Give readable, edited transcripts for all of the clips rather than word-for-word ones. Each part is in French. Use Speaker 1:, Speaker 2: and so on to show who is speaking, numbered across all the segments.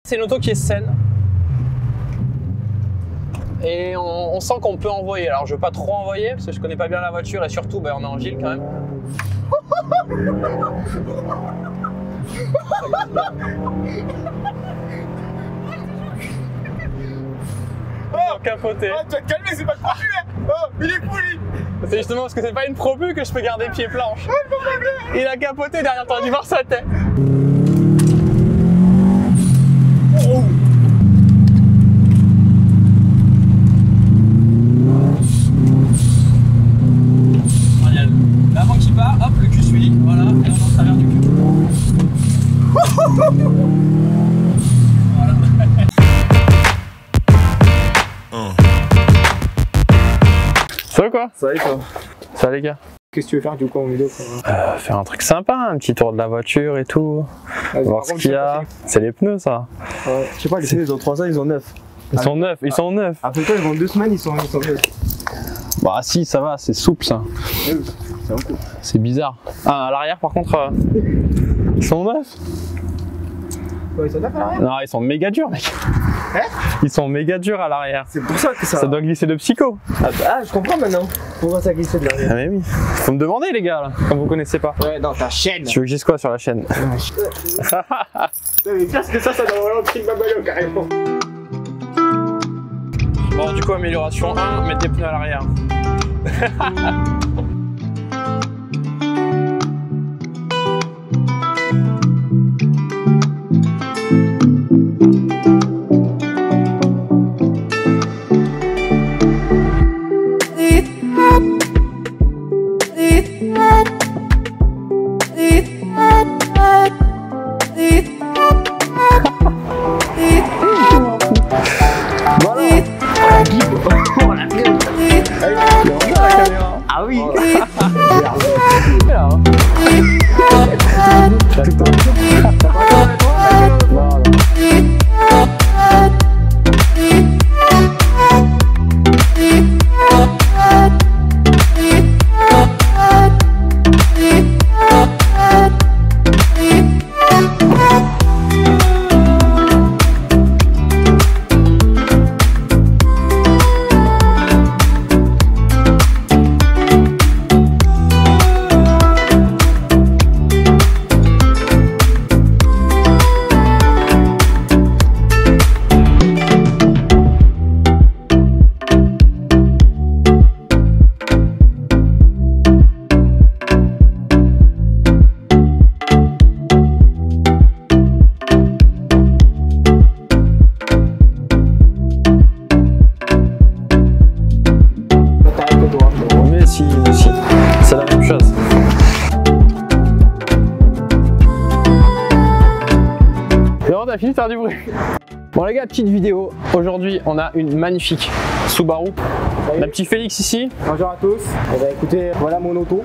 Speaker 1: C'est une auto qui est saine. Et on sent qu'on peut envoyer. Alors je veux pas trop envoyer parce que je connais pas bien la voiture et surtout on est en ville quand même. Oh, capoté.
Speaker 2: Oh, tu vas te calmer, c'est pas le probu, hein. Oh, il est pourri.
Speaker 1: C'est justement parce que c'est pas une probu que je peux garder pied planche. Il a capoté derrière, t'as dû voir sa tête. Oh. L'avant qui part, hop, le cul suit, voilà, et on en travers du cul. Voilà. Ça va quoi?
Speaker 2: Ça va et toi?
Speaker 1: Ça va les gars?
Speaker 2: Qu'est-ce que tu veux faire du coup en vidéo?
Speaker 1: Faire un truc sympa, un petit tour de la voiture et tout. Voir ce qu'il y a. C'est les pneus ça.
Speaker 2: Ouais. Je sais pas, les pneus ils ont 3 ans, ils ont 9.
Speaker 1: Ils sont neufs, ils sont neufs.
Speaker 2: Après toi, ils vont 2 semaines, ils sont neufs.
Speaker 1: Bah si, ça va, c'est souple ça. C'est bizarre. Ah, à l'arrière par contre, ils sont neufs.
Speaker 2: Ouais, ils sont neufs à l'arrière?
Speaker 1: Non, ils sont méga durs mec.
Speaker 2: Hein?
Speaker 1: Ils sont méga durs à l'arrière.
Speaker 2: C'est pour ça que ça...
Speaker 1: Ça doit glisser de psycho.
Speaker 2: Ah, je comprends maintenant. Pourquoi ça glisse de l'arrière?
Speaker 1: Ah mais oui. Faut me demander les gars là, comme vous connaissez pas.
Speaker 2: Ouais, dans ta chaîne.
Speaker 1: Tu veux que je dise quoi sur la chaîne?
Speaker 2: Mais qu'est-ce que ça doit ralentir ma bagnole carrément.
Speaker 1: Bon du coup amélioration 1, mettre des pneus à l'arrière. Ah oui. C'est la même chose. C'est bon, t'as fini de faire du bruit. Bon les gars, petite vidéo. Aujourd'hui, on a une magnifique Subaru. On a petit Félix ici.
Speaker 2: Bonjour à tous. Eh ben, écoutez, voilà mon auto.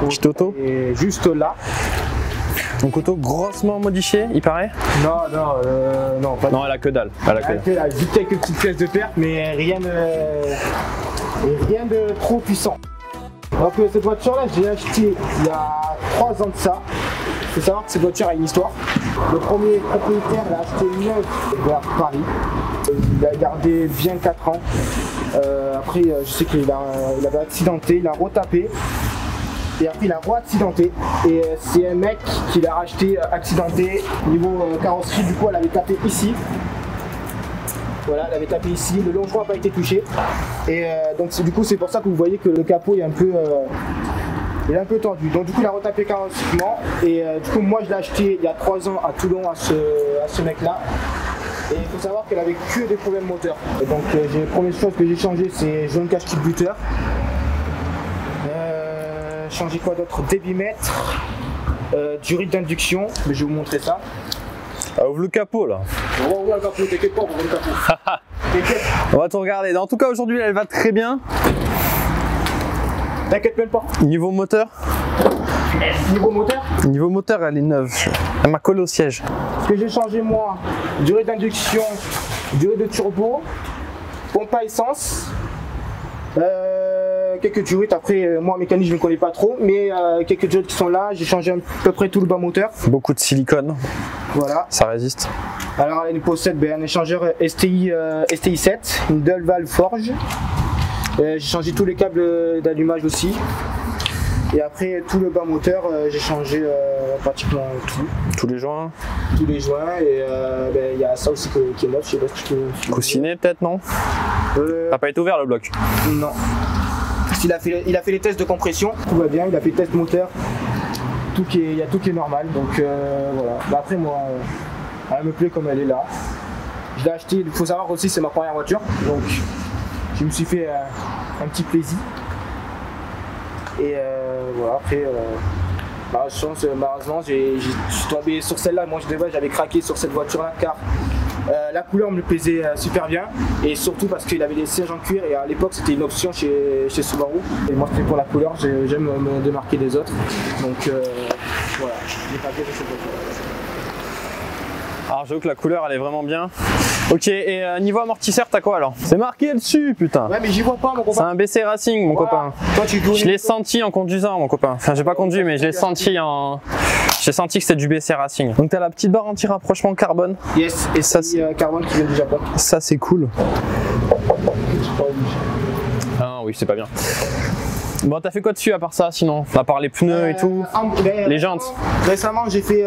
Speaker 1: Petite auto.
Speaker 2: Et juste là.
Speaker 1: Donc auto grossement modifiée, il paraît?
Speaker 2: Non, non, pas.
Speaker 1: Non, elle a que dalle. Elle a que dalle.
Speaker 2: Elle a juste quelques petites pièces de perte, mais rien de trop puissant. Donc cette voiture-là, j'ai acheté il y a 3 ans de ça. Il faut savoir que cette voiture a une histoire. Le premier propriétaire l'a acheté neuf vers Paris. Il a gardé bien 4 ans. Après, je sais qu'il avait accidenté, il a retapé. Et après, il a re-accidenté. Et c'est un mec qui l'a racheté accidenté. Niveau carrosserie, du coup, elle avait tapé ici. Voilà, elle avait tapé ici, le longeron n'a pas été touché. Et donc du coup c'est pour ça que vous voyez que le capot est un peu, tendu. Donc du coup il a retapé carrossièrement. Et du coup moi je l'ai acheté il y a 3 ans à Toulon à ce mec là. Et il faut savoir qu'elle avait que des problèmes moteurs. Et donc la première chose que j'ai changé, c'est jaune cache-kit buteur. Changer quoi d'autre? Débitmètre, durée d'induction, mais je vais vous montrer ça.
Speaker 1: Ah, ouvre le capot là.
Speaker 2: On va ouvrir le capot, t'inquiète pas, on va ouvrir le capot. T'inquiète.
Speaker 1: On va tout regarder. En tout cas aujourd'hui elle va très bien.
Speaker 2: T'inquiète même pas.
Speaker 1: Niveau moteur? Niveau moteur elle est neuve. Elle m'a collé au siège.
Speaker 2: Ce que j'ai changé moi, durée d'induction, durée de turbo, pompe à essence. Quelques durées, après moi en mécanique je ne connais pas trop, mais quelques durées qui sont là, j'ai changé à peu près tout le bas moteur.
Speaker 1: Beaucoup de silicone.
Speaker 2: Voilà.
Speaker 1: Ça résiste.
Speaker 2: Alors elle possède un échangeur STI 7, une dual valve forge. J'ai changé tous les câbles d'allumage aussi. Et après tout le bas moteur, j'ai changé pratiquement tout.
Speaker 1: Tous les joints.
Speaker 2: Tous les joints et il y a ça aussi qui est neuf, je sais pas ce que je peux.
Speaker 1: Coussinet peut-être, non? T'as pas été ouvert le bloc?
Speaker 2: Non. Il a fait les tests de compression, tout va bien, il a fait le test moteur, il y a tout qui est normal, donc voilà. Bah, après moi, elle me plaît comme elle est là. Je l'ai acheté, il faut savoir aussi c'est ma première voiture, donc je me suis fait un petit plaisir. Et voilà, après, malheureusement, je suis tombé sur celle-là. Moi, j'avais craqué sur cette voiture-là car la couleur me plaisait super bien. Et surtout parce qu'il avait des sièges en cuir. Et à l'époque, c'était une option chez Subaru. Et moi, c'était pour la couleur, j'aime me démarquer des autres. Donc voilà, j'ai craqué sur cette voiture.
Speaker 1: Alors j'avoue que la couleur elle est vraiment bien. Ok, et niveau amortisseur t'as quoi alors? C'est marqué dessus putain.
Speaker 2: Ouais mais j'y vois pas mon copain.
Speaker 1: C'est un BC Racing mon copain.
Speaker 2: Toi, je
Speaker 1: l'ai senti en conduisant mon copain. Enfin j'ai pas conduit mais je l'ai senti en... J'ai senti que c'était du BC Racing. Donc t'as la petite barre anti-rapprochement carbone.
Speaker 2: Yes, et ça c'est carbone qui vient du Japon.
Speaker 1: Ça c'est cool. Ah oui c'est pas bien. Bon, t'as fait quoi dessus à part ça sinon? À part les pneus et tout? Les jantes?
Speaker 2: Récemment j'ai fait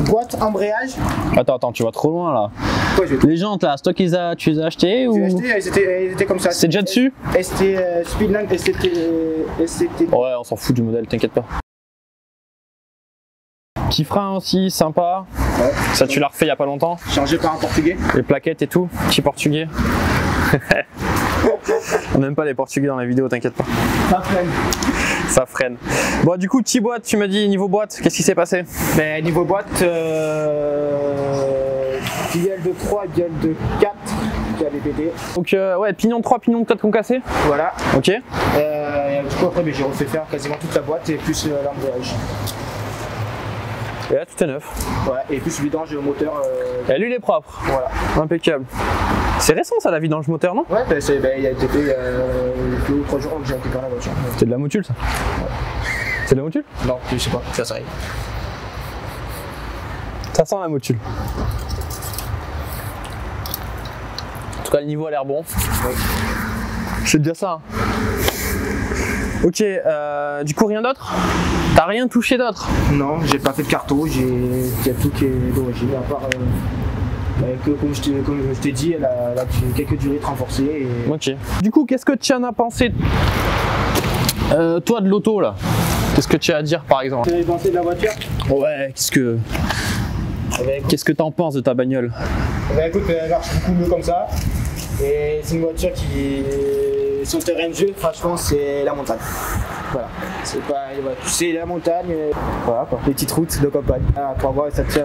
Speaker 2: boîte, embrayage.
Speaker 1: Attends, tu vas trop loin là.
Speaker 2: Quoi,
Speaker 1: les jantes là, c'est toi qui tu les as achetées ou?
Speaker 2: J'ai acheté, elles étaient comme ça.
Speaker 1: C'est déjà dessus?
Speaker 2: ST Speedland, ST.
Speaker 1: Ouais, on s'en fout du modèle, t'inquiète pas. Petit frein aussi, sympa.
Speaker 2: Ouais.
Speaker 1: Ça tu l'as refait il y a pas longtemps.
Speaker 2: Changé par un portugais.
Speaker 1: Les plaquettes et tout, petit portugais. On n'aime pas les portugais dans les vidéos, t'inquiète pas.
Speaker 2: Ça freine.
Speaker 1: Ça freine. Bon du coup, petit boîte, tu m'as dit niveau boîte, qu'est-ce qui s'est passé?
Speaker 2: Ben, niveau boîte, filiale de 3, filiale de 4 qui avait pété.
Speaker 1: Donc ouais, pignon de 3, pignon de 4 concassés.
Speaker 2: Voilà.
Speaker 1: Ok.
Speaker 2: Du coup après j'ai refait faire quasiment toute la boîte et plus l'embrayage.
Speaker 1: Et là tout est neuf.
Speaker 2: Ouais, et plus le vidange moteur.
Speaker 1: Et lui il est propre.
Speaker 2: Voilà.
Speaker 1: Impeccable. C'est récent ça la vidange moteur non?
Speaker 2: Ouais, ben, il a été fait 2 ou 3 jours que j'ai récupéré la voiture.
Speaker 1: C'est de la motule ça?
Speaker 2: Ouais.
Speaker 1: C'est de la motule?
Speaker 2: Non, je sais pas, ça arrive.
Speaker 1: Ça sent la motule. En tout cas le niveau a l'air bon.
Speaker 2: Ouais.
Speaker 1: C'est déjà ça. Hein. Ok, du coup rien d'autre? T'as rien touché d'autre?
Speaker 2: Non, j'ai pas fait de carto, il y a tout qui est d'origine, à part comme je t'ai dit, elle a quelques durées renforcées. Et...
Speaker 1: Ok. Du coup, qu'est-ce que tu en as pensé toi de l'auto là? Qu'est-ce que tu as à dire par exemple?
Speaker 2: Tu as pensé de la voiture?
Speaker 1: Ouais, qu'est-ce que t'en penses de ta bagnole?
Speaker 2: Bah écoute, elle marche beaucoup mieux comme ça. Et c'est une voiture qui, son terrain de jeu, franchement, c'est la montagne. Voilà, c'est la montagne, voilà quoi. Les petites routes de campagne. Pour voir, ça tient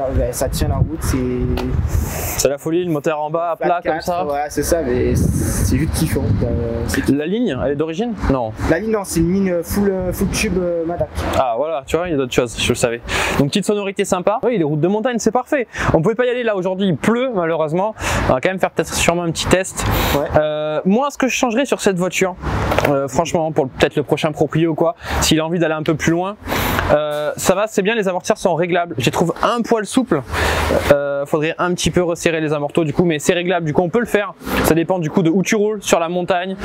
Speaker 2: la route,
Speaker 1: c'est la folie, le moteur en bas, à plat comme ça.
Speaker 2: Ouais, c'est ça, mais c'est juste kiffant.
Speaker 1: La ligne, elle est d'origine? Non.
Speaker 2: La ligne, non, c'est une ligne full tube Madak.
Speaker 1: Ah voilà, tu vois, il y a d'autres choses, je le savais. Donc petite sonorité sympa. Oui, les routes de montagne, c'est parfait. On pouvait pas y aller là aujourd'hui, il pleut malheureusement. On va quand même faire peut-être sûrement un petit test. Ouais. Moi, ce que je changerais sur cette voiture, franchement, pour peut-être le prochain proprio ou quoi, s'il a envie d'aller un peu plus loin, ça va, c'est bien, les amortisseurs sont réglables. Je les trouve un poil souples. Faudrait un petit peu resserrer les amortos du coup, mais c'est réglable, du coup on peut le faire. Ça dépend du coup de où tu roules, sur la montagne,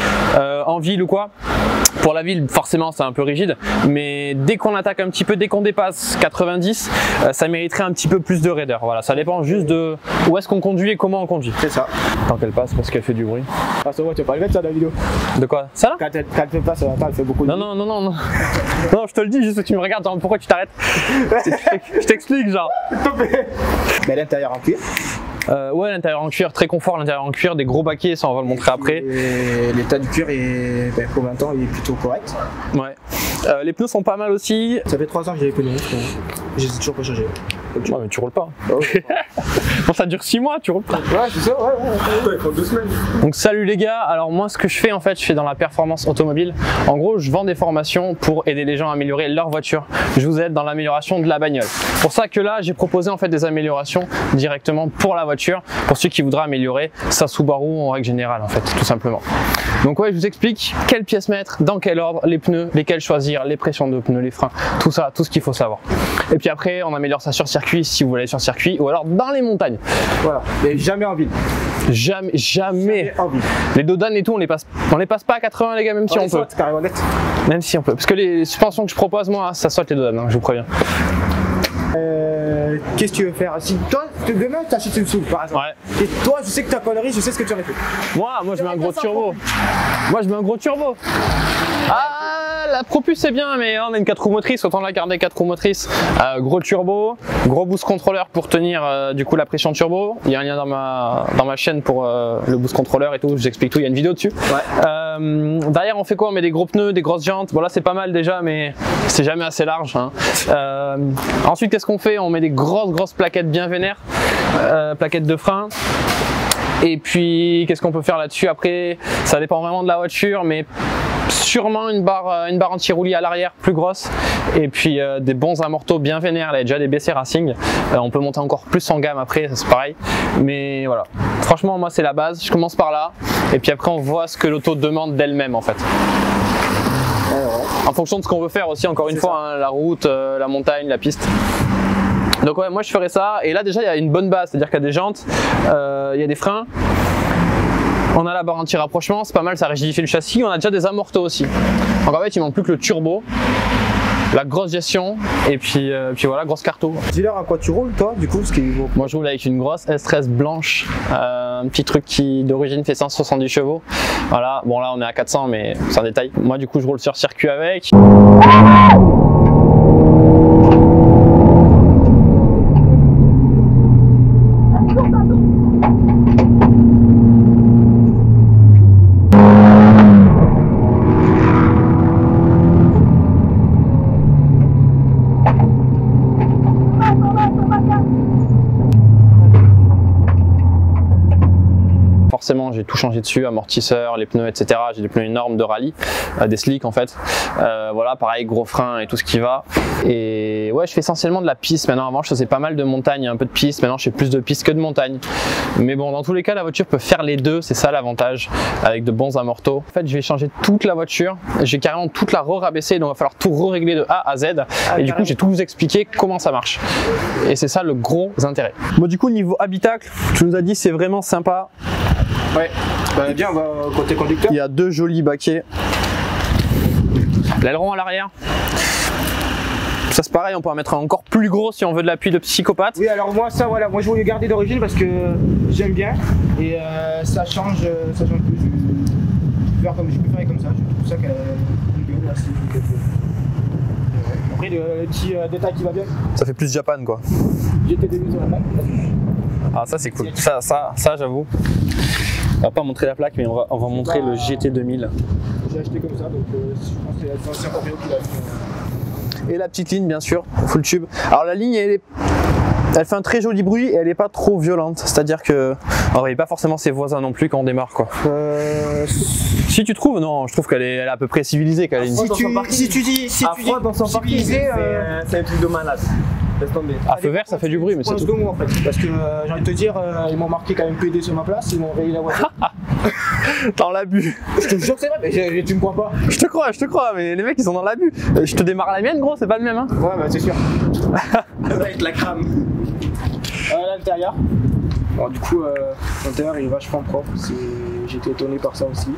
Speaker 1: en ville ou quoi. Pour la ville, forcément c'est un peu rigide, mais dès qu'on attaque un petit peu, dès qu'on dépasse 90, ça mériterait un petit peu plus de raideur. Voilà, ça dépend juste de où est-ce qu'on conduit et comment on conduit. C'est ça. Tant qu'elle passe, parce qu'elle fait du bruit.
Speaker 2: Ah ça va, tu vas pas le mettre ça dans la vidéo.
Speaker 1: De quoi? Ça là?
Speaker 2: Quand elle passe, elle fait beaucoup de bruit.
Speaker 1: Non. Non, je te le dis, juste que tu me regardes, genre, pourquoi tu t'arrêtes? Je t'explique genre.
Speaker 2: Mais l'intérieur en cuir.
Speaker 1: Ouais, l'intérieur en cuir, très confort, l'intérieur en cuir, des gros baquets, ça on va le montrer après.
Speaker 2: L'état du cuir est, pour 20 ans, il est plutôt correct.
Speaker 1: Ouais. Les pneus sont pas mal aussi.
Speaker 2: Ça fait 3 ans que j'ai les pneus neufs, je les ai toujours pas changés.
Speaker 1: Okay. Ouais, mais tu roules pas. Bon, ça dure 6 mois, tu roules pas.
Speaker 2: Ouais, c'est ça, ouais, il faut 2 semaines.
Speaker 1: Donc salut les gars, alors moi ce que je fais en fait, je fais dans la performance automobile. En gros, je vends des formations pour aider les gens à améliorer leur voiture. Je vous aide dans l'amélioration de la bagnole. Pour ça que là, j'ai proposé en fait des améliorations directement pour la voiture, pour ceux qui voudraient améliorer sa Subaru en règle générale en fait, tout simplement. Donc ouais, je vous explique quelles pièces mettre, dans quel ordre, les pneus, lesquels choisir, les pressions de pneus, les freins, tout ça, tout ce qu'il faut savoir. Et puis après, on améliore ça sur circuit circuit si vous voulez sur circuit, ou alors dans les montagnes.
Speaker 2: Voilà, mais jamais en ville.
Speaker 1: Jamais.
Speaker 2: En ville.
Speaker 1: Les dodanes et tout, on les passe pas à 80 les gars, même si on peut.
Speaker 2: Saute, carrément net.
Speaker 1: Même si on peut. Parce que les suspensions que je propose, moi, ça saute les dodanes, hein, je vous préviens.
Speaker 2: Qu'est-ce que tu veux faire? Si toi, demain, tu achètes une soupe par exemple.
Speaker 1: Ouais.
Speaker 2: Et toi, je sais que ta connerie, je sais ce que tu aurais fait.
Speaker 1: Moi, je mets un gros turbo. Moi, je mets un gros turbo. Ah, la Propulse c'est bien, mais on a une 4 roues motrices, autant la garder 4 roues motrices. Gros turbo, gros boost contrôleur pour tenir du coup la pression turbo. Il y a un lien dans ma chaîne pour le boost contrôleur et tout, je vous explique tout, il y a une vidéo dessus. Ouais. Derrière on fait quoi? On met des gros pneus, des grosses jantes. Bon là c'est pas mal déjà, mais c'est jamais assez large, hein. Ensuite qu'est-ce qu'on fait? On met des grosses plaquettes bien vénères, plaquettes de frein. Et puis qu'est-ce qu'on peut faire là-dessus? Après ça dépend vraiment de la voiture, mais sûrement une barre anti-roulis à l'arrière plus grosse, et puis des bons amortos bien vénères. Là il y a déjà des BC Racing, on peut monter encore plus en gamme après, c'est pareil, mais voilà, franchement moi c'est la base, je commence par là et puis après on voit ce que l'auto demande d'elle-même en fait, en fonction de ce qu'on veut faire aussi, encore une fois, hein, la route, la montagne, la piste. Donc ouais, moi je ferais ça, et là déjà il y a une bonne base, c'est-à-dire qu'il y a des jantes, il y a des freins, on a la barre anti-rapprochement, c'est pas mal, ça rigidifie le châssis, on a déjà des amortos aussi. Donc en fait il manque plus que le turbo, la grosse gestion, et puis voilà, grosse carto.
Speaker 2: Dis-leur à quoi tu roules toi du coup, parce
Speaker 1: Moi je roule avec une grosse S13 blanche, un petit truc qui d'origine fait 170 chevaux. Voilà, bon là on est à 400 mais c'est un détail. Moi du coup je roule sur circuit avec. Forcément j'ai tout changé dessus, amortisseurs, les pneus etc, j'ai des pneus énormes de rallye, des slicks en fait, voilà pareil, gros freins et tout ce qui va. Et ouais, je fais essentiellement de la piste maintenant. Avant je faisais pas mal de montagne, un peu de piste, maintenant je fais plus de piste que de montagne, mais bon dans tous les cas la voiture peut faire les deux, c'est ça l'avantage avec de bons amortos. En fait je vais changer toute la voiture, j'ai carrément toute la rabaisser, donc il va falloir tout régler de A à Z, et du coup j'ai tout vous expliqué comment ça marche, et c'est ça le gros intérêt. Bon du coup niveau habitacle, tu nous as dit c'est vraiment sympa.
Speaker 2: Ouais, bah, bien, on va côté conducteur.
Speaker 1: Il y a deux jolis baquets. L'aileron à l'arrière. Ça c'est pareil, on peut en mettre un encore plus gros si on veut de l'appui de psychopathe.
Speaker 2: Oui, alors moi ça voilà, moi je voulais garder d'origine parce que j'aime bien et ça change plus. Je préfère comme ça, je trouve ça qu'elle gueule assez. Après le petit détail qui va bien.
Speaker 1: Ça fait plus Japan quoi.
Speaker 2: J'étais débuté sur la plaque.
Speaker 1: Ah ça c'est cool, ça j'avoue. On va pas montrer la plaque, mais on va montrer le GT 2000.
Speaker 2: J'ai acheté comme ça, donc je pense que c'est l'ancien Corbéo qui l'a mis.
Speaker 1: Et la petite ligne bien sûr, full tube. Alors la ligne elle fait un très joli bruit et elle n'est pas trop violente, c'est-à-dire que on ne réveille pas forcément ses voisins non plus quand on démarre quoi. Si tu trouves, non, je trouve qu'elle est à peu près civilisée.
Speaker 2: Si tu dis civilisé,
Speaker 3: c'est un truc de malade. Laisse tomber.
Speaker 1: À feu vert, ça fait du bruit, mais c'est tout.
Speaker 2: En fait. Parce que j'ai envie de te dire, ils m'ont marqué quand même PD sur ma place, ils m'ont rayé la voiture.
Speaker 1: Dans l'abus.
Speaker 2: Je te jure que c'est vrai, mais tu me crois pas.
Speaker 1: Je te crois, mais les mecs ils sont dans l'abus. Je te démarre la mienne, gros, c'est pas le même, hein.
Speaker 2: Ouais, bah c'est sûr.
Speaker 3: Ça va être la crame.
Speaker 2: L'intérieur. Bon, du coup, l'intérieur il est vachement propre. J'étais étonné par ça aussi.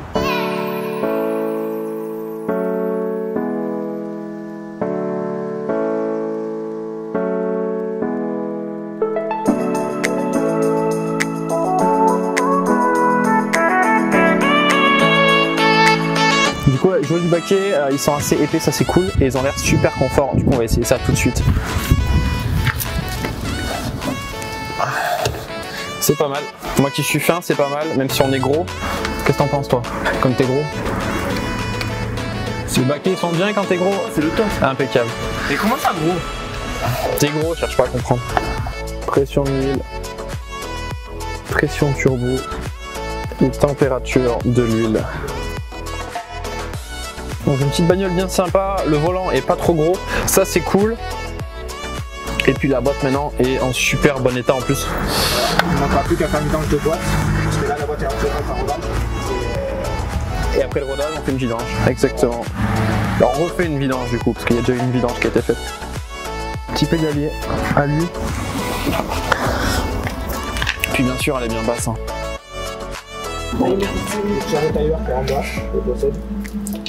Speaker 1: Du coup, joli baquet, ils sont assez épais, ça c'est cool, et ils ont l'air super confort. Du coup, on va essayer ça tout de suite. C'est pas mal. Moi qui suis fin, c'est pas mal, même si on est gros. Qu'est-ce que t'en penses toi, comme t'es gros? Si les baquets ils sont bien quand t'es gros,
Speaker 3: C'est le top.
Speaker 1: impeccable.
Speaker 3: Mais comment ça, gros?
Speaker 1: T'es gros, cherche pas à comprendre. Pression d'huile, pression turbo et température de l'huile. Donc une petite bagnole bien sympa, le volant est pas trop gros, ça c'est cool. Et puis la boîte maintenant est en super bon état en plus.
Speaker 2: Il manquera plus qu'à faire une vidange de boîte, parce que là la boîte est entièrement par rodage.
Speaker 1: Et après le rodage, on fait une vidange. Exactement. Alors on refait une vidange du coup, parce qu'il y a déjà eu une vidange qui a été faite.
Speaker 2: petit pédalier à lui.
Speaker 1: Puis bien sûr, elle est bien basse. Hein.
Speaker 2: Turbo timer qui est en bas, je possède.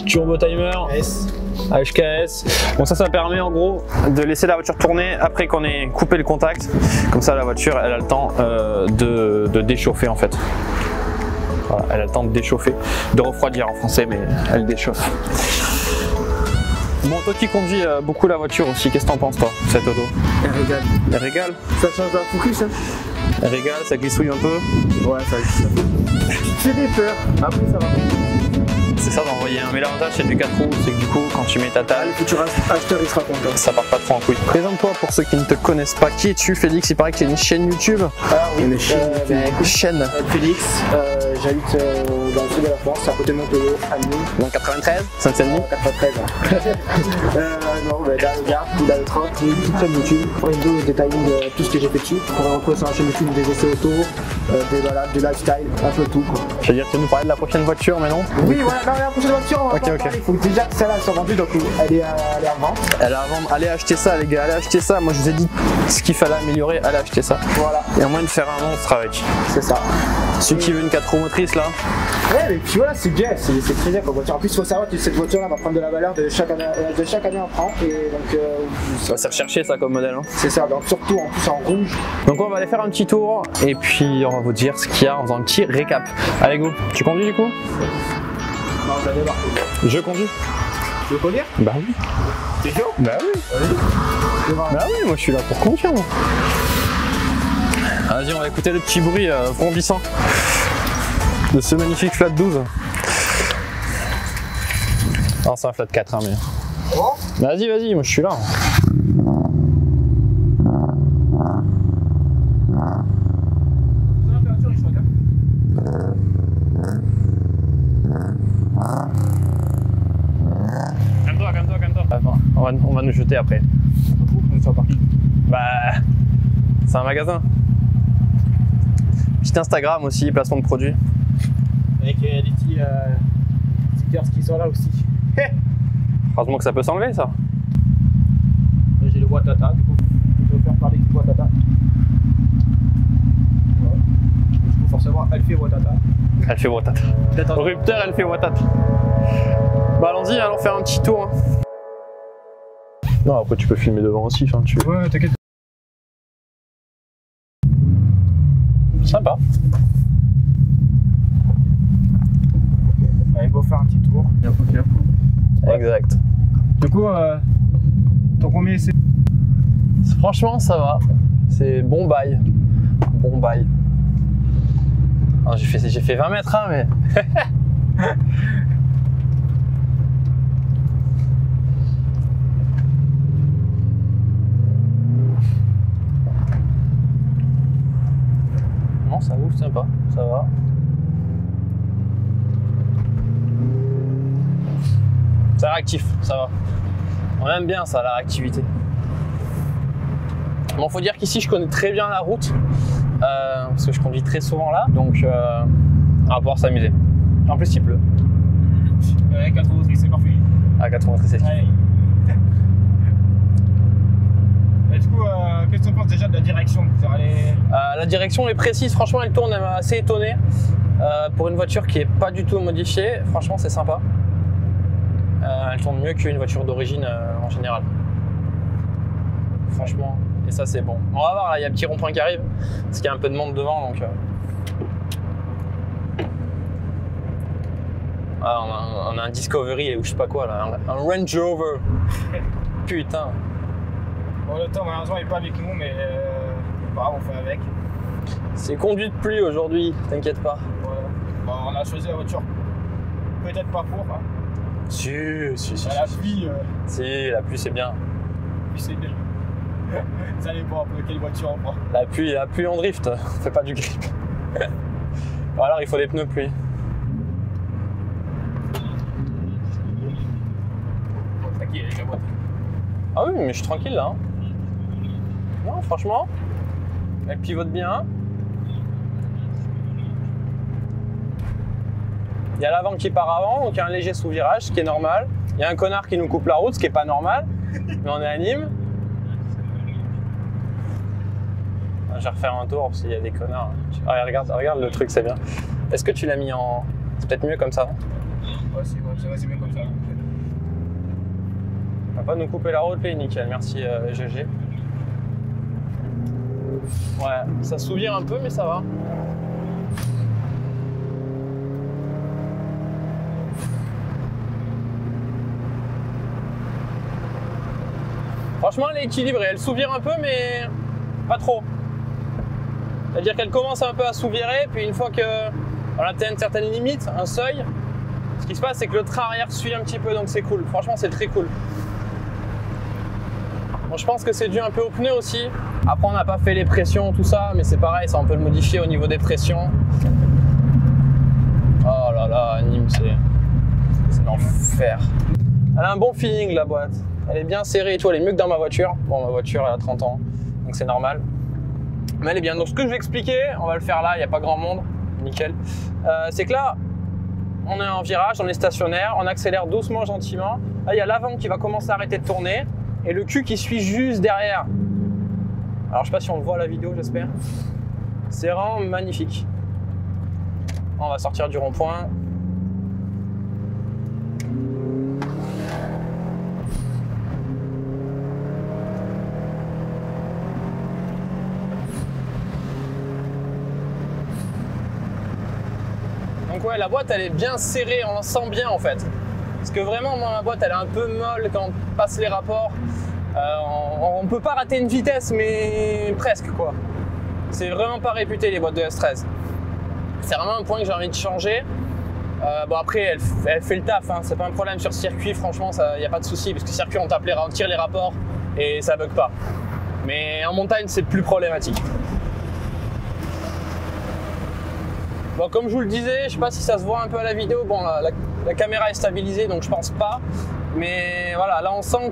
Speaker 1: Turbo timer.
Speaker 2: S.
Speaker 1: HKS. Bon, ça permet en gros de laisser la voiture tourner après qu'on ait coupé le contact. Comme ça, la voiture, elle a le temps de déchauffer en fait. Voilà, elle a le temps de déchauffer, de refroidir en français, mais elle déchauffe. Bon, toi qui conduis beaucoup la voiture aussi, qu'est-ce que t'en penses toi, cette auto?
Speaker 2: Elle régale.
Speaker 1: Elle régale?
Speaker 2: Ça change la focus, hein?
Speaker 1: Elle régale, ça glissouille un peu?
Speaker 2: Ouais, ça fait des peurs. Après, ça va.
Speaker 1: C'est ça d'envoyer un. Mais l'avantage c'est du 4 roues, c'est que du coup quand tu mets ta table,
Speaker 2: Le futur acheteur il sera content.
Speaker 1: ça part pas trop en couille. Présente-toi pour ceux qui ne te connaissent pas. Qui es-tu, Félix? Il paraît que tu as une chaîne YouTube.
Speaker 2: Ah oui,
Speaker 1: Une chaîne.
Speaker 2: Félix, j'habite dans le sud de la France, à côté de Montpellier, à Nîmes.
Speaker 1: Dans le 93, Saint-Denis.
Speaker 2: 93 non, dans le Gard, dans le 30, j'ai une petite chaîne YouTube, pour une vidéo détailling de tout ce que j'ai fait dessus. Vous pourrez retrouver sur la chaîne YouTube des essais auto, des balades, du lifestyle, un peu tout. Quoi.
Speaker 1: Je veux dire, tu veux nous parler de la prochaine voiture maintenant?
Speaker 2: Oui, voilà, non, la prochaine voiture, on va
Speaker 1: Ok,
Speaker 2: pas en
Speaker 1: ok.
Speaker 2: parler. Il faut déjà que celle-là soit vendue, donc elle est en vente.
Speaker 1: Elle a à vendre. Allez acheter ça, les gars, allez acheter ça. Moi je vous ai dit ce qu'il fallait améliorer, allez acheter ça.
Speaker 2: Voilà,
Speaker 1: Il y a moyen de faire un monstre avec.
Speaker 2: c'est ça.
Speaker 1: Celui qui veut une 4 roues motrices là,
Speaker 2: Ouais, mais puis voilà, c'est bien, c'est très bien comme voiture. En plus, il faut savoir que cette voiture-là va prendre de la valeur de chaque année en an. Et donc,
Speaker 1: c'est recherché ça comme modèle. Hein.
Speaker 2: c'est ça, donc surtout en plus en rouge.
Speaker 1: Donc on va aller faire un petit tour et puis on va vous dire ce qu'il y a en faisant un petit récap. Allez go, tu conduis du coup?
Speaker 2: Non, je la démarre.
Speaker 1: Je conduis.
Speaker 2: Tu veux conduire?
Speaker 1: Bah oui.
Speaker 2: T'es chaud?
Speaker 1: Bah oui. Bah oui, moi je suis là pour conduire. Moi. Vas-y, on va écouter le petit bruit vrombissant de ce magnifique Flat 12. Non, c'est un Flat 4, hein, mais.
Speaker 2: Bon.
Speaker 1: Vas-y, vas-y, moi je suis là. Calme-toi. Attends, on va nous jeter après. Bah, c'est un magasin. Petit Instagram aussi, placement de produits.
Speaker 2: Avec des petits stickers qui sont là aussi.
Speaker 1: Heureusement que ça peut s'enlever ça.
Speaker 2: J'ai le Watata, du coup, je vais faire parler du Watata. Ouais. Du coup, forcément, elle fait Watata.
Speaker 1: Elle fait Watat. Au rupteur, elle fait Watat. Bah allons-y, allons faire un petit tour. Hein. Non, après tu peux filmer devant aussi, enfin tu veux.
Speaker 2: Ouais, t'inquiète.
Speaker 1: Sympa.
Speaker 2: Allez, go faire un petit tour.
Speaker 1: Exact.
Speaker 2: Du coup, ton premier essai?
Speaker 1: Franchement, ça va. C'est bon bail. Bon bail. Ah, j'ai fait 20 mètres, hein, mais. Non, ça ouvre sympa, ça va. C'est réactif, ça va. On aime bien ça, la réactivité. Bon, faut dire qu'ici, je connais très bien la route. Parce que je conduis très souvent là, donc on va pouvoir s'amuser. En plus, il pleut.
Speaker 2: Ouais, 4 motrices, c'est parfait.
Speaker 1: À 4 motrices, c'est
Speaker 2: Ouais. Et du coup, qu'est-ce que tu penses déjà de la direction?
Speaker 1: La direction est précise, franchement, elle tourne, elle m'a assez étonné. Pour une voiture qui est pas du tout modifiée, franchement, c'est sympa. Elle tourne mieux qu'une voiture d'origine en général. Franchement, et ça c'est bon. On va voir, là, il y a un petit rond-point qui arrive, parce qu'il y a un peu de monde devant, donc. Ah, on a un Discovery ou je sais pas quoi là, un Range Rover. Putain.
Speaker 2: Bon, le temps, malheureusement, il est pas avec nous, mais pas grave, on fait avec.
Speaker 1: C'est conduit de pluie aujourd'hui, t'inquiète pas.
Speaker 2: Voilà. Bon, on a choisi la voiture peut-être pas pour. Hein.
Speaker 1: Si.
Speaker 2: La pluie,
Speaker 1: Si, la pluie c'est bien.
Speaker 2: c'est bien. Ça dépend un peu quelle voiture on prend.
Speaker 1: La pluie en drift, on fait pas du grip. Ou alors il faut des pneus pluie.
Speaker 2: Tranquille, les gars.
Speaker 1: Ah oui, mais je suis tranquille là. Hein. Non, franchement, elle pivote bien. Il y a l'avant qui part avant, donc il y a un léger sous-virage, ce qui est normal. Il y a un connard qui nous coupe la route, ce qui est pas normal. Mais on est à Nîmes. Je vais refaire un tour parce qu'il y a des connards. Ah, regarde le truc, c'est bien. Est-ce que tu l'as mis en... C'est peut-être mieux comme ça, non?
Speaker 2: Ouais, c'est mieux comme ça.
Speaker 1: On va pas nous couper la route, là, nickel. Merci GG. Ouais, ça souvire un peu, mais ça va. Franchement, elle est équilibrée. Elle souvire un peu, mais pas trop. C'est-à-dire qu'elle commence un peu à souvirer, puis une fois qu'on atteint une certaine limite, un seuil, ce qui se passe, c'est que le train arrière suit un petit peu, donc c'est cool. Franchement, c'est très cool. Bon, je pense que c'est dû un peu aux pneus aussi. Après, on n'a pas fait les pressions, tout ça, mais c'est pareil, ça on peut le modifier au niveau des pressions. Oh là là, Nîmes, c'est l'enfer. Elle a un bon feeling, la boîte. Elle est bien serrée et tout, elle est mieux que dans ma voiture. Bon, ma voiture, elle a 30 ans, donc c'est normal. Mais elle est bien. Donc, ce que je vais expliquer, on va le faire là, il n'y a pas grand monde. Nickel. C'est que là, on est en virage, on est stationnaire, on accélère doucement, gentiment. Là, il y a l'avant qui va commencer à arrêter de tourner et le cul qui suit juste derrière. Alors, je sais pas si on le voit à la vidéo, j'espère. C'est vraiment magnifique. On va sortir du rond-point. Donc ouais, la boîte elle est bien serrée, on en sent bien en fait. Parce que vraiment, moi ma boîte elle est un peu molle quand on passe les rapports. On peut pas rater une vitesse, mais presque quoi. C'est vraiment pas réputé les boîtes de S13. C'est vraiment un point que j'ai envie de changer. Bon après, elle fait le taf, hein. C'est pas un problème sur circuit, franchement, il n'y a pas de souci. Parce que circuit, on tire les rapports et ça bug pas. Mais en montagne, c'est plus problématique. Bon, comme je vous le disais, je sais pas si ça se voit un peu à la vidéo. Bon, la caméra est stabilisée, donc je pense pas. Mais voilà, là on sent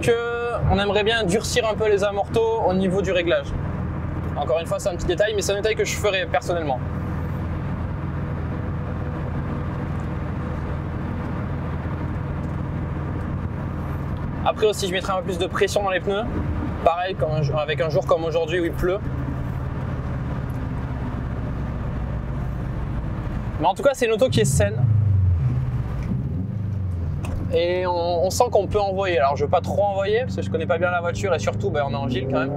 Speaker 1: qu'on aimerait bien durcir un peu les amortos au niveau du réglage. Encore une fois, c'est un petit détail, mais c'est un détail que je ferai personnellement. Après aussi, je mettrai un peu plus de pression dans les pneus. Pareil, avec un jour comme aujourd'hui où il pleut. Mais en tout cas, c'est une auto qui est saine. Et on sent qu'on peut envoyer. Alors, je ne veux pas trop envoyer parce que je connais pas bien la voiture et surtout, on est en ville quand même.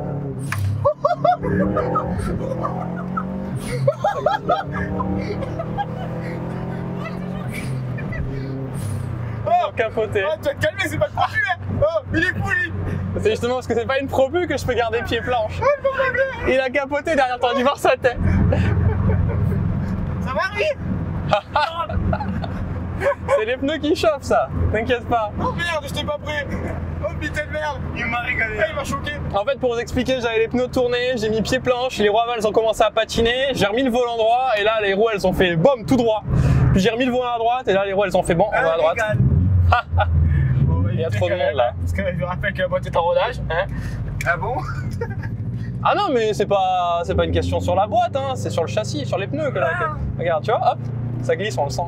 Speaker 1: Oh, capoté.
Speaker 2: Oh, tu vas te calmer, c'est pas le probu, hein. Oh, il est poli.
Speaker 1: C'est justement parce que c'est pas une probu que je peux garder pied planche. Il a capoté derrière, t'as dû voir sa tête.
Speaker 2: Ça va, oui.
Speaker 1: C'est les pneus qui chauffent ça, t'inquiète pas.
Speaker 2: Oh merde, je t'ai pas pris. Oh putain de merde. Il m'a régalé. Ah, il m'a choqué.
Speaker 1: En fait, pour vous expliquer, j'avais les pneus tournés, j'ai mis pied planche, les roues avant elles ont commencé à patiner, j'ai remis le volant droit et là les roues elles ont fait boum tout droit. Puis j'ai remis le volant à droite et là les roues elles ont fait bon, on va à droite. Il y a trop de monde là.
Speaker 2: Parce que je rappelle que la boîte est en rodage. Hein. Ah bon?
Speaker 1: Ah non, mais c'est pas une question sur la boîte, hein, c'est sur le châssis, sur les pneus que là. Regarde, tu vois, hop, ça glisse, on le sent.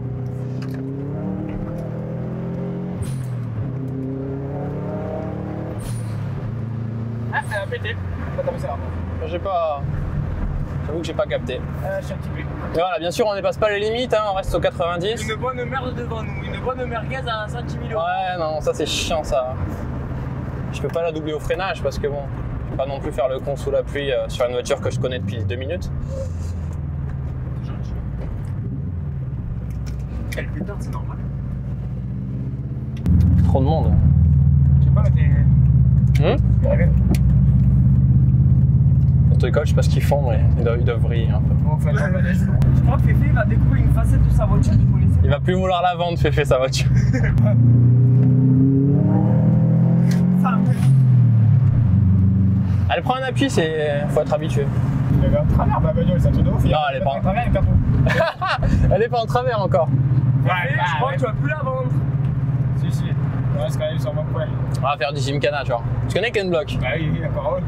Speaker 2: Ah, elle a pété.
Speaker 1: J'avoue que j'ai pas capté.
Speaker 2: Je suis un petit peu.
Speaker 1: Et voilà, bien sûr, on dépasse pas les limites, hein, on reste au 90.
Speaker 3: Une bonne merde devant nous, une bonne merguez à 110 000 €.
Speaker 1: Ouais, non, ça c'est chiant ça. Je peux pas la doubler au freinage parce que bon, je peux pas non plus faire le con sous la pluie sur une voiture que je connais depuis 2 minutes.
Speaker 3: Elle pétard, c'est normal.
Speaker 1: Trop de monde.
Speaker 2: Je sais pas, mais t'es.
Speaker 1: Autoécole, je sais pas ce qu'ils font, mais ils doivent vriller un peu.
Speaker 2: Bon, enfin,
Speaker 3: Je crois que Féfé va découvrir une facette de sa voiture qu'il connaissait.
Speaker 1: Il va plus vouloir la vendre, Féfé, sa voiture. Elle prend un appui, faut être habitué.
Speaker 2: Elle est en travers, ma bagnole, c'est un truc de ouf.
Speaker 1: Non, elle est pas en
Speaker 2: travers,
Speaker 1: Elle est pas en travers encore.
Speaker 3: Je crois que tu vas plus la vendre.
Speaker 2: Si, si. On reste quand même sur mon point.
Speaker 1: On va faire du Gymkhana, tu vois. Tu connais Ken Block?
Speaker 2: Ah oui, la parole.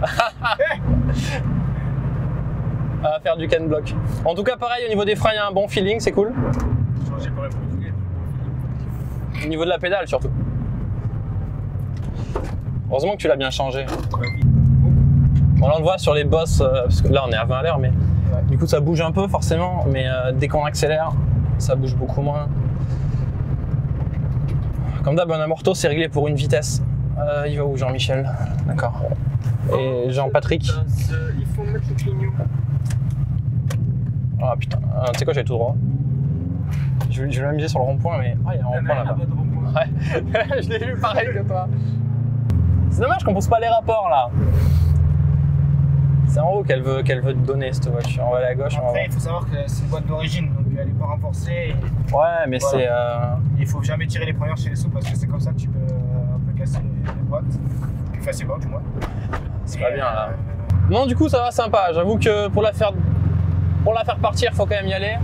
Speaker 1: On va faire du Ken Block. En tout cas, pareil, au niveau des freins, il y a un bon feeling, c'est cool.
Speaker 2: J'ai pas répondu.
Speaker 1: Au niveau de la pédale, surtout. Heureusement que tu l'as bien changé. Bon, là on le voit sur les bosses, parce que là on est à 20 à l'heure, mais du coup ça bouge un peu forcément, mais dès qu'on accélère, ça bouge beaucoup moins. Comme d'hab, un amorto c'est réglé pour une vitesse. Il va où Jean-Michel? D'accord. Et Jean-Patrick?
Speaker 3: Il faut mettre le clignon.
Speaker 1: Ah putain, tu sais quoi, j'ai tout droit. Je vais m'amuser sur le rond-point, mais il y a un rond-point là-bas. Ouais, je l'ai vu pareil que toi. C'est dommage qu'on pose pas les rapports là. C'est en haut qu'elle veut te donner cette voiture. On va aller à gauche.
Speaker 2: Après, il faut savoir que c'est une boîte d'origine, donc elle n'est pas renforcée.
Speaker 1: Ouais, mais
Speaker 2: voilà.
Speaker 1: c'est.
Speaker 2: Il faut jamais tirer les premières chez les sous parce que c'est comme ça que tu peux un peu casser les boîtes. Enfin, c'est bon, du moins.
Speaker 1: C'est pas bien là. Non, du coup, ça va sympa. J'avoue que pour la faire partir, faut quand même y aller.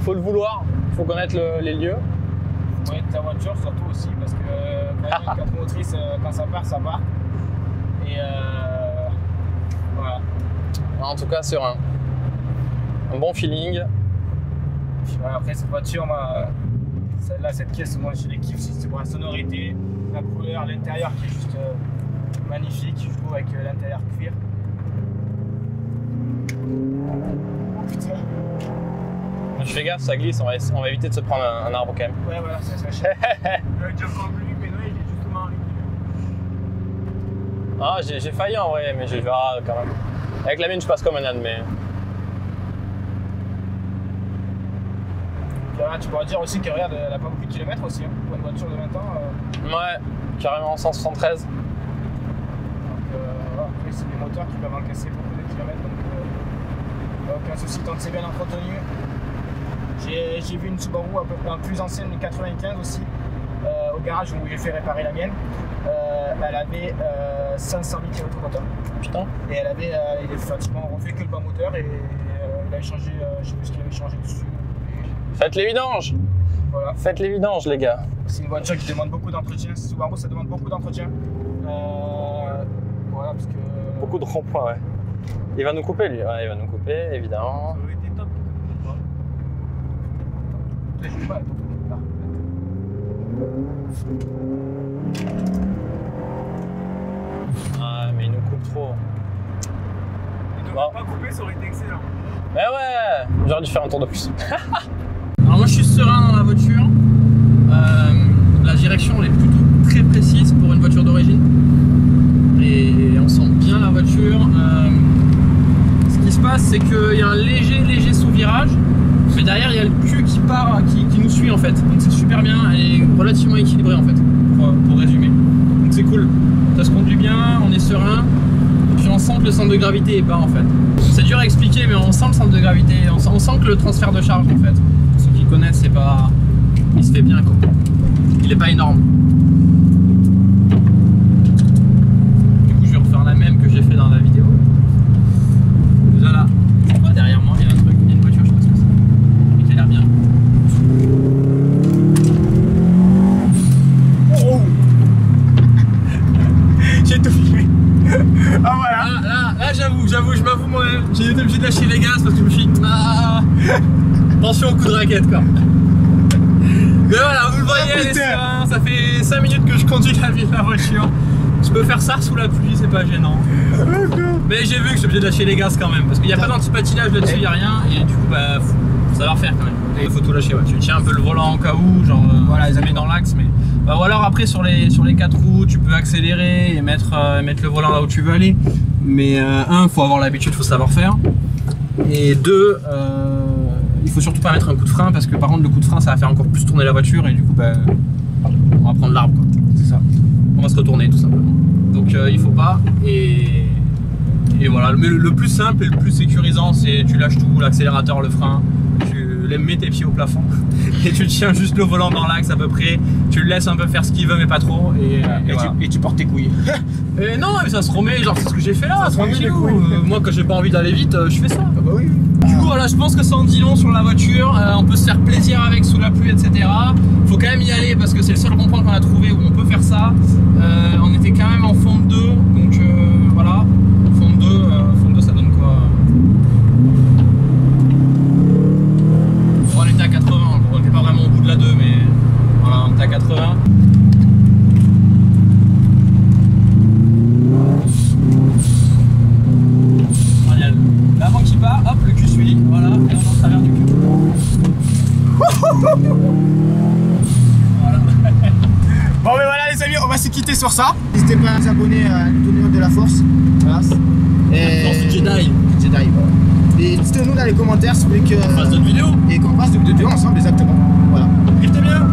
Speaker 1: Faut le vouloir. Faut connaître les lieux.
Speaker 2: Faut connaître ta voiture surtout aussi parce que quand il y a une 4 motrices, quand ça part, ça part. Et voilà.
Speaker 1: En tout cas, serein. Un bon feeling.
Speaker 2: Ouais, après, cette voiture, celle-là, cette caisse, moi je les kiffe. C'est pour la sonorité, la couleur, l'intérieur qui est juste magnifique, je trouve, avec l'intérieur cuir. Oh putain!
Speaker 1: Je fais gaffe, ça glisse, on va éviter de se prendre un arbre quand même.
Speaker 2: Ouais, voilà, c'est ça. J'avais déjà convenu, mais non, il est justement en ligne.
Speaker 1: Ah, j'ai failli en vrai, mais je verrai quand même. Avec la mienne, je passe comme un âne, mais.
Speaker 2: Là, tu pourras dire aussi que regarde, elle a pas beaucoup de kilomètres aussi, hein, pour une voiture de 20 ans.
Speaker 1: Ouais, carrément 173.
Speaker 2: Donc, voilà, après, c'est des moteurs qui peuvent encaisser beaucoup de kilomètres, donc aucun souci tant que c'est bien entretenu. J'ai vu une Subaru un peu plus ancienne, une 95 aussi, au garage où j'ai fait réparer la mienne. Elle avait 500 000 km de moteur.
Speaker 1: Putain.
Speaker 2: Et elle avait, il est pratiquement refait que le bas moteur et il avait changé, je sais plus ce qu'il avait changé dessus.
Speaker 1: Faites les vidanges.
Speaker 2: Voilà.
Speaker 1: Faites les vidanges, les gars.
Speaker 2: C'est une voiture qui demande beaucoup d'entretien. Subaru, ça demande beaucoup d'entretien. Voilà, parce que.
Speaker 1: Beaucoup de ronds-points, ouais. Il va nous couper, lui. Ouais, il va nous couper, évidemment.
Speaker 3: Ça aurait été top.
Speaker 2: Je sais pas,
Speaker 1: Ah, mais il nous coupe trop.
Speaker 3: Il ne
Speaker 1: Bon.
Speaker 3: pas couper, ça aurait été excellent.
Speaker 1: Mais ouais, j'aurais dû faire un tour de plus. Alors moi je suis serein dans la voiture. La direction elle est plutôt très précise pour une voiture d'origine. Et on sent bien la voiture. Ce qui se passe c'est qu'il y a un léger sous-virage. Mais derrière il y a le cul qui part, qui nous suit en fait. Donc c'est super bien, elle est relativement équilibrée en fait, pour résumer. Donc c'est cool. Ça se conduit bien, on est serein. Puis on sent que le centre de gravité est bas en fait. C'est dur à expliquer mais on sent le centre de gravité, on sent que le transfert de charge en fait. Pour ceux qui connaissent, c'est pas. Il se fait bien quoi. Il est pas énorme. Du coup je vais refaire la même que j'ai fait dans la vidéo. Voilà. C'est quoi derrière moi? Il y a un truc, il y a une voiture, je sais pas ce que c'est. Mais qui a l'air bien.
Speaker 2: Oh. J'ai tout filmé. Ah voilà.
Speaker 1: Là j'avoue, je m'avoue moi-même, j'ai été obligé de lâcher les gaz parce que je me suis dit attention au coup de raquette quoi. Mais voilà, vous le voyez, elle est serein, ça fait 5 minutes que je conduis la voiture. Je peux faire ça sous la pluie, c'est pas gênant. Mais j'ai vu que je suis obligé de lâcher les gaz quand même parce qu'il n'y a pas d'anti-patinage là-dessus, il n'y a rien et du coup bah faut savoir faire quand même. Il faut tout lâcher, ouais. Tu tiens un peu le volant en cas où, genre voilà, ils mis dans l'axe, mais bah, ou alors après sur les 4 roues, tu peux accélérer et mettre le volant là où tu veux aller. Mais un, faut avoir l'habitude, faut savoir faire. Et deux, il faut surtout pas mettre un coup de frein parce que par contre le coup de frein ça va faire encore plus tourner la voiture et du coup bah, on va prendre l'arbre quoi. C'est ça. On va se retourner tout simplement. Donc il faut pas et voilà. Mais le plus simple et le plus sécurisant c'est tu lâches tout, l'accélérateur, le frein, tu mets tes pieds au plafond et tu tiens juste le volant dans l'axe à peu près, tu le laisses un peu faire ce qu'il veut mais pas trop et voilà.
Speaker 2: tu portes tes couilles.
Speaker 1: Et non mais ça se remet, genre c'est ce que j'ai fait là,
Speaker 2: Ça se remet les
Speaker 1: tranquille.
Speaker 2: couilles.
Speaker 1: Moi quand j'ai pas envie d'aller vite, je fais ça.
Speaker 2: Ah bah oui.
Speaker 1: Du coup voilà, je pense que ça en dit long sur la voiture, on peut se faire plaisir avec sous la pluie etc. Faut quand même y aller parce que c'est le seul rond-point qu'on a trouvé où on peut faire ça. On était quand même en fond de 2, donc voilà, fond de 2 ça donne quoi? On était à 80, on était pas vraiment au bout de la 2 mais voilà, on était à 80.
Speaker 2: Bon mais voilà les amis, on va se quitter sur ça. N'hésitez pas à vous abonner à l'Union de la Force. Voilà. Et...
Speaker 4: Force Jedi.
Speaker 2: Jedi, voilà. Et dites-nous dans les commentaires si vous voulez que...
Speaker 4: On fasse d'autres vidéos.
Speaker 2: Et qu'on fasse d'autres vidéos ensemble, exactement. Voilà.
Speaker 4: Restez bien.